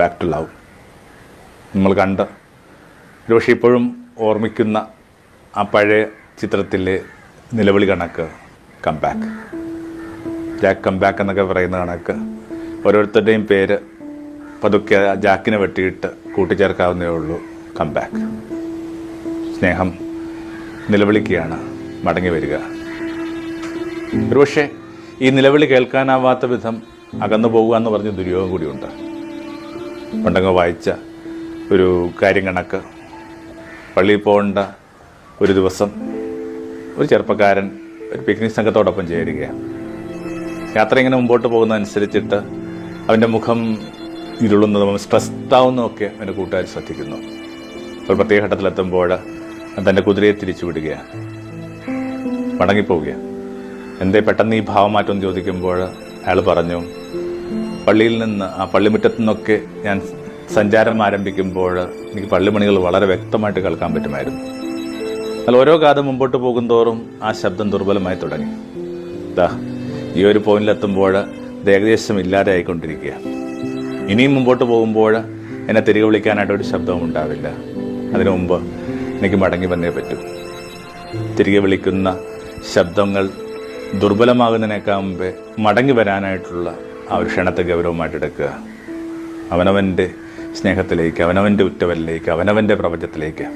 Back to love. നമ്മൾ കണ്ട് ഒരുപക്ഷെ ഇപ്പോഴും ഓർമ്മിക്കുന്ന ആ പഴയ ചിത്രത്തിലെ നിലവിളി കണക്ക് come back. Jack come back എന്നൊക്കെ പറയുന്ന കണക്ക് ഓരോരുത്തരുടെയും പേര് പതുക്കെ ജാക്കിനെ വെട്ടിയിട്ട് കൂട്ടിച്ചേർക്കാവുന്നേ ഉള്ളൂ. Come back. സ്നേഹം നിലവിളിക്കുകയാണ്, മടങ്ങി വരിക. ഒരുപക്ഷെ ഈ നിലവിളി കേൾക്കാനാവാത്ത വിധം അകന്നു പോകുക എന്ന് പറഞ്ഞ ദുര്യോഗം കൂടിയുണ്ട്. പണ്ടങ്ങ് വായിച്ച ഒരു കാര്യം കണക്ക്, പള്ളിയിൽ പോകേണ്ട ഒരു ദിവസം ഒരു ചെറുപ്പക്കാരൻ ഒരു പിക്നിക് സംഘത്തോടൊപ്പം ചേരുകയാണ്. യാത്ര ഇങ്ങനെ മുമ്പോട്ട് പോകുന്നതനുസരിച്ചിട്ട് അവൻ്റെ മുഖം ഇരുളുന്നതും സ്ട്രെസ്ഡാവുന്നതൊക്കെ അവൻ്റെ കൂട്ടുകാർ ശ്രദ്ധിക്കുന്നു. ഒരു പ്രത്യേക ഘട്ടത്തിലെത്തുമ്പോൾ തൻ്റെ കുതിരയെ തിരിച്ചു വിടുകയാണ്, മടങ്ങിപ്പോവുകയാണ്. എന്തേ പെട്ടെന്ന് ഈ ഭാവമാറ്റം ചോദിക്കുമ്പോൾ അയാൾ പറഞ്ഞു, പള്ളിയിൽ നിന്ന് ആ പള്ളിമുറ്റത്തു നിന്നൊക്കെ ഞാൻ സഞ്ചാരം ആരംഭിക്കുമ്പോൾ എനിക്ക് പള്ളിമണികൾ വളരെ വ്യക്തമായിട്ട് കേൾക്കാൻ പറ്റുമായിരുന്നു. എന്നാൽ ഓരോ കാലം മുമ്പോട്ട് പോകുന്തോറും ആ ശബ്ദം ദുർബലമായി തുടങ്ങി. ഈ ഒരു പോയിന്റിലെത്തുമ്പോൾ ഇത് ഏകദേശം ഇല്ലാതെ ആയിക്കൊണ്ടിരിക്കുക. ഇനിയും മുമ്പോട്ട് പോകുമ്പോൾ എന്നെ തിരികെ വിളിക്കാനായിട്ടൊരു ശബ്ദവും ഉണ്ടാവില്ല. അതിനു മുമ്പ് എനിക്ക് മടങ്ങി വന്നേ പറ്റൂ. തിരികെ വിളിക്കുന്ന ശബ്ദങ്ങൾ ദുർബലമാകുന്നതിനേക്കാൾ മുമ്പേ മടങ്ങി വരാനായിട്ടുള്ള ആ ഒരു ക്ഷണത്തെ ഗൗരവമായിട്ടെടുക്കുക. അവനവൻ്റെ സ്നേഹത്തിലേക്ക്, അവനവൻ്റെ ഉറ്റവരിലേക്ക്, അവനവൻ്റെ പ്രപഞ്ചത്തിലേക്ക്.